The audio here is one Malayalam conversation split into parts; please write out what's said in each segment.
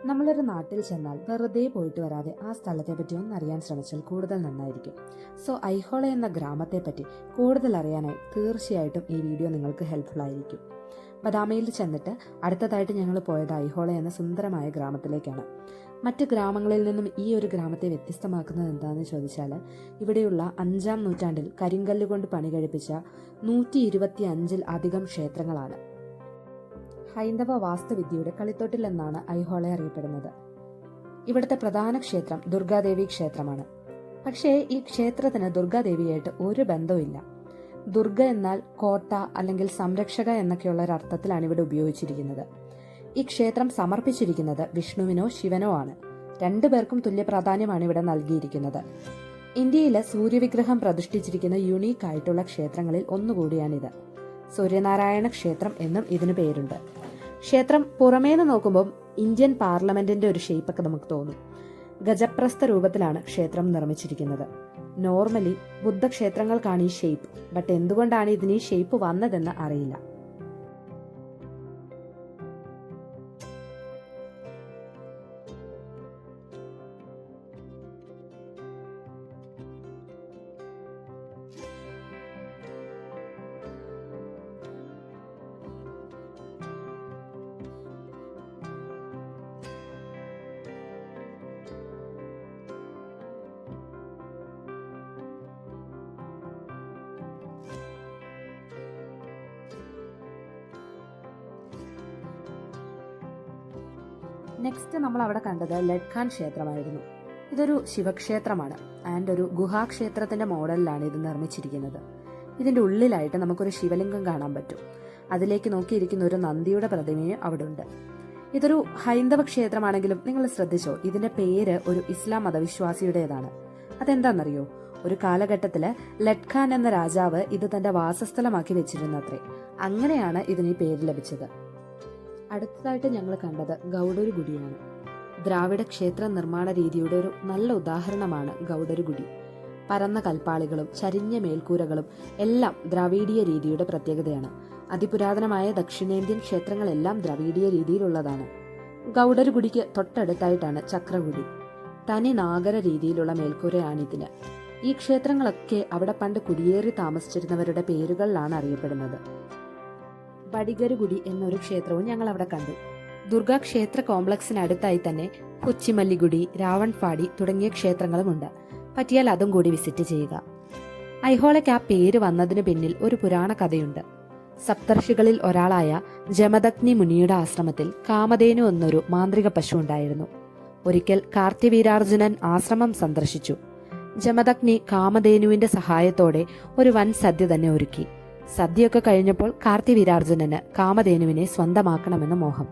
നമ്മളൊരു നാട്ടിൽ ചെന്നാൽ വെറുതെ പോയിട്ട് വരാതെ ആ സ്ഥലത്തെ പറ്റി ഒന്ന് അറിയാൻ ശ്രമിച്ചാൽ കൂടുതൽ നന്നായിരിക്കും. സോ ഐഹോളെ എന്ന ഗ്രാമത്തെ പറ്റി കൂടുതൽ അറിയാനായി തീർച്ചയായിട്ടും ഈ വീഡിയോ നിങ്ങൾക്ക് ഹെൽപ്ഫുൾ ആയിരിക്കും. ബദാമിയിൽ ചെന്നിട്ട് അടുത്തതായിട്ട് ഞങ്ങൾ പോയത് ഐഹോളെ എന്ന സുന്ദരമായ ഗ്രാമത്തിലേക്കാണ്. മറ്റ് ഗ്രാമങ്ങളിൽ നിന്നും ഈ ഒരു ഗ്രാമത്തെ വ്യത്യസ്തമാക്കുന്നത് എന്താണെന്ന് ചോദിച്ചാൽ, ഇവിടെയുള്ള 5-ാം നൂറ്റാണ്ടിൽ കരിങ്കല്ല് കൊണ്ട് പണി കഴിപ്പിച്ച 125-ൽ അധികം ക്ഷേത്രങ്ങളാണ്. ഹൈന്ദവ വാസ്തുവിദ്യയുടെ കളിത്തൊട്ടിൽ എന്നാണ് ഐഹോളെ അറിയപ്പെടുന്നത്. ഇവിടുത്തെ പ്രധാന ക്ഷേത്രം ദുർഗാദേവി ക്ഷേത്രമാണ്. പക്ഷേ ഈ ക്ഷേത്രത്തിന് ദുർഗാദേവിയായിട്ട് ഒരു ബന്ധവുമില്ല. ദുർഗ എന്നാൽ കോട്ട അല്ലെങ്കിൽ സംരക്ഷക എന്നൊക്കെയുള്ള ഒരു അർത്ഥത്തിലാണ് ഇവിടെ ഉപയോഗിച്ചിരിക്കുന്നത്. ഈ ക്ഷേത്രം സമർപ്പിച്ചിരിക്കുന്നത് വിഷ്ണുവിനോ ശിവനോ ആണ്. രണ്ടുപേർക്കും തുല്യ പ്രാധാന്യമാണ് ഇവിടെ നൽകിയിരിക്കുന്നത്. ഇന്ത്യയിലെ സൂര്യവിഗ്രഹം പ്രതിഷ്ഠിച്ചിരിക്കുന്ന യുണീക്ക് ആയിട്ടുള്ള ക്ഷേത്രങ്ങളിൽ ഒന്നുകൂടിയാണിത്. സൂര്യനാരായണ ക്ഷേത്രം എന്നും ഇതിനു പേരുണ്ട്. ക്ഷേത്രം പുറമേന്ന് നോക്കുമ്പോൾ ഇന്ത്യൻ പാർലമെന്റിന്റെ ഒരു ഷേപ്പൊക്കെ നമുക്ക് തോന്നും. ഗജപ്രസ്ഥ രൂപത്തിലാണ് ക്ഷേത്രം നിർമ്മിച്ചിരിക്കുന്നത്. നോർമലി ബുദ്ധക്ഷേത്രങ്ങൾക്കാണ് ഈ ഷേപ്പ്. ബട്ട് എന്തുകൊണ്ടാണ് ഇതിന് ഈ ഷേപ്പ് വന്നതെന്ന് അറിയില്ല. നെക്സ്റ്റ് നമ്മൾ അവിടെ കണ്ടത് ലഡ്ഖാൻ ക്ഷേത്രമായിരുന്നു. ഇതൊരു ശിവക്ഷേത്രമാണ് ആൻഡ് ഒരു ഗുഹാക്ഷേത്രത്തിന്റെ മോഡലിലാണ് ഇത് നിർമ്മിച്ചിരിക്കുന്നത്. ഇതിന്റെ ഉള്ളിലായിട്ട് നമുക്കൊരു ശിവലിംഗം കാണാൻ പറ്റും. അതിലേക്ക് നോക്കിയിരിക്കുന്ന ഒരു നന്ദിയുടെ പ്രതിമയും അവിടെ ഉണ്ട്. ഇതൊരു ഹൈന്ദവ ക്ഷേത്രമാണെങ്കിലും നിങ്ങൾ ശ്രദ്ധിച്ചോ, ഇതിന്റെ പേര് ഒരു ഇസ്ലാം മതവിശ്വാസിയുടേതാണ്. അതെന്താണെന്നറിയോ? ഒരു കാലഘട്ടത്തില് ലഡ്ഖാൻ എന്ന രാജാവ് ഇത് തന്റെ വാസസ്ഥലമാക്കി വെച്ചിരുന്നത്രേ. അങ്ങനെയാണ് ഇതിന് ഈ പേര് ലഭിച്ചത്. അടുത്തതായിട്ട് ഞങ്ങൾ കണ്ടത് ഗൗഡരു ഗുഡിയാണ്. ദ്രാവിഡ ക്ഷേത്ര നിർമ്മാണ രീതിയുടെ ഒരു നല്ല ഉദാഹരണമാണ് ഗൗഡരു ഗുഡി. പരന്ന കൽപ്പാളികളും ചരിഞ്ഞ മേൽക്കൂരകളും എല്ലാം ദ്രാവീഡീയ രീതിയുടെ പ്രത്യേകതയാണ്. അതിപുരാതനമായ ദക്ഷിണേന്ത്യൻ ക്ഷേത്രങ്ങളെല്ലാം ദ്രാവീഡീയ രീതിയിലുള്ളതാണ്. ഗൗഡരു ഗുഡിക്ക് തൊട്ടടുത്തായിട്ടാണ് ചക്രഗുഡി. തനി നാഗര രീതിയിലുള്ള മേൽക്കൂരയാണിതിന്. ഈ ക്ഷേത്രങ്ങളൊക്കെ അവിടെ പണ്ട് കുടിയേറി താമസിച്ചിരുന്നവരുടെ പേരുകളിലാണ് അറിയപ്പെടുന്നത്. ബഡിഗരുഗുഡി എന്നൊരു ക്ഷേത്രവും ഞങ്ങൾ അവിടെ കണ്ടു. ദുർഗാ ക്ഷേത്ര കോംപ്ലക്സിനടുത്തായി തന്നെ കൊച്ചിമല്ലിഗുഡി, രാവൺഫാടി തുടങ്ങിയ ക്ഷേത്രങ്ങളുമുണ്ട്. പറ്റിയാൽ അതും കൂടി വിസിറ്റ് ചെയ്യുക. ഐഹോളയ്ക്ക് ആ പേര് വന്നതിന് പിന്നിൽ ഒരു പുരാണ കഥയുണ്ട്. സപ്തർഷികളിൽ ഒരാളായ ജമദഗ്നി മുനിയുടെ ആശ്രമത്തിൽ കാമധേനു എന്നൊരു മാന്ത്രിക പശു ഉണ്ടായിരുന്നു. ഒരിക്കൽ കാർത്തിവീരാർജുനൻ ആശ്രമം സന്ദർശിച്ചു. ജമദഗ്നി കാമധേനുവിന്റെ സഹായത്തോടെ ഒരു വൻ സദ്യ തന്നെ ഒരുക്കി. സദ്യയൊക്കെ കഴിഞ്ഞപ്പോൾ കാർത്തിവീരാർജുനന് കാമധേനുവിനെ സ്വന്തമാക്കണമെന്ന് മോഹം.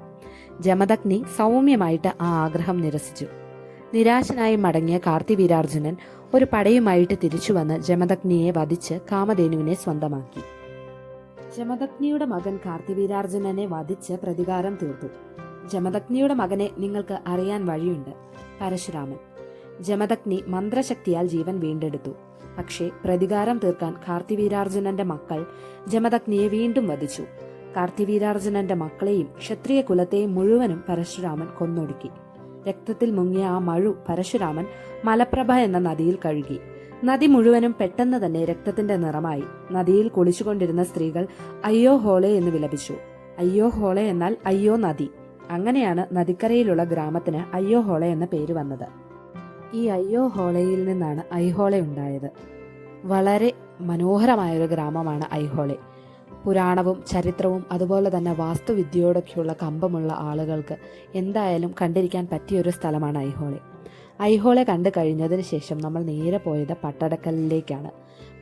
ജമദഗ്നി സൗമ്യമായിട്ട് ആ ആഗ്രഹം നിരസിച്ചു. നിരാശനായി മടങ്ങിയ കാർത്തിവീരാർജുനൻ ഒരു പടയുമായിട്ട് തിരിച്ചുവന്ന് ജമദഗ്നിയെ വധിച്ച് കാമധേനുവിനെ സ്വന്തമാക്കി. ജമദഗ്നിയുടെ മകൻ കാർത്തിവീരാർജുനനെ വധിച്ച് പ്രതികാരം തീർത്തു. ജമദഗ്നിയുടെ മകനെ നിങ്ങൾക്ക് അറിയാൻ വഴിയുണ്ട്, പരശുരാമൻ. ജമദഗ്നി മന്ത്രശക്തിയാൽ ജീവൻ വീണ്ടെടുത്തു. പക്ഷേ പ്രതികാരം തീർക്കാൻ കാർത്തിവീരാർജുനന്റെ മക്കൾ ജമദഗ്നിയെ വീണ്ടും വധിച്ചു. കാർത്തിവീരാർജുനന്റെ മക്കളെയും ക്ഷത്രിയ കുലത്തെയും മുഴുവനും പരശുരാമൻ കൊന്നൊടുക്കി. രക്തത്തിൽ മുങ്ങിയ ആ മഴു പരശുരാമൻ മലപ്രഭ എന്ന നദിയിൽ കഴുകി. നദി മുഴുവനും പെട്ടെന്ന് തന്നെ രക്തത്തിന്റെ നിറമായി. നദിയിൽ കുളിച്ചുകൊണ്ടിരുന്ന സ്ത്രീകൾ അയ്യോ ഹോളെ എന്ന് വിലപിച്ചു. അയ്യോ ഹോളെ എന്നാൽ അയ്യോ നദി. അങ്ങനെയാണ് നദിക്കരയിലുള്ള ഗ്രാമത്തിന് അയ്യോ ഹോളെ എന്ന പേര് വന്നത്. ഈ അയ്യോ ഹോളയിൽ നിന്നാണ് ഐഹോളെ ഉണ്ടായത്. വളരെ മനോഹരമായൊരു ഗ്രാമമാണ് ഐഹോളെ. പുരാണവും ചരിത്രവും അതുപോലെ തന്നെ വാസ്തുവിദ്യയോടൊക്കെയുള്ള കമ്പമുള്ള ആളുകൾക്ക് എന്തായാലും കണ്ടിരിക്കാൻ പറ്റിയൊരു സ്ഥലമാണ് ഐഹോളെ. ഐഹോളെ കണ്ടു കഴിഞ്ഞതിന് ശേഷം നമ്മൾ നേരെ പോയത് പട്ടടക്കലിലേക്കാണ്.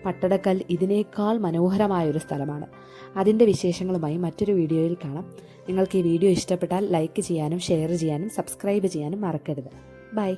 പട്ടടക്കൽ ഇതിനേക്കാൾ മനോഹരമായൊരു സ്ഥലമാണ്. അതിൻ്റെ വിശേഷങ്ങളുമായി മറ്റൊരു വീഡിയോയിൽ കാണാം. നിങ്ങൾക്ക് ഈ വീഡിയോ ഇഷ്ടപ്പെട്ടാൽ ലൈക്ക് ചെയ്യാനും ഷെയർ ചെയ്യാനും സബ്സ്ക്രൈബ് ചെയ്യാനും മറക്കരുത്. ബൈ.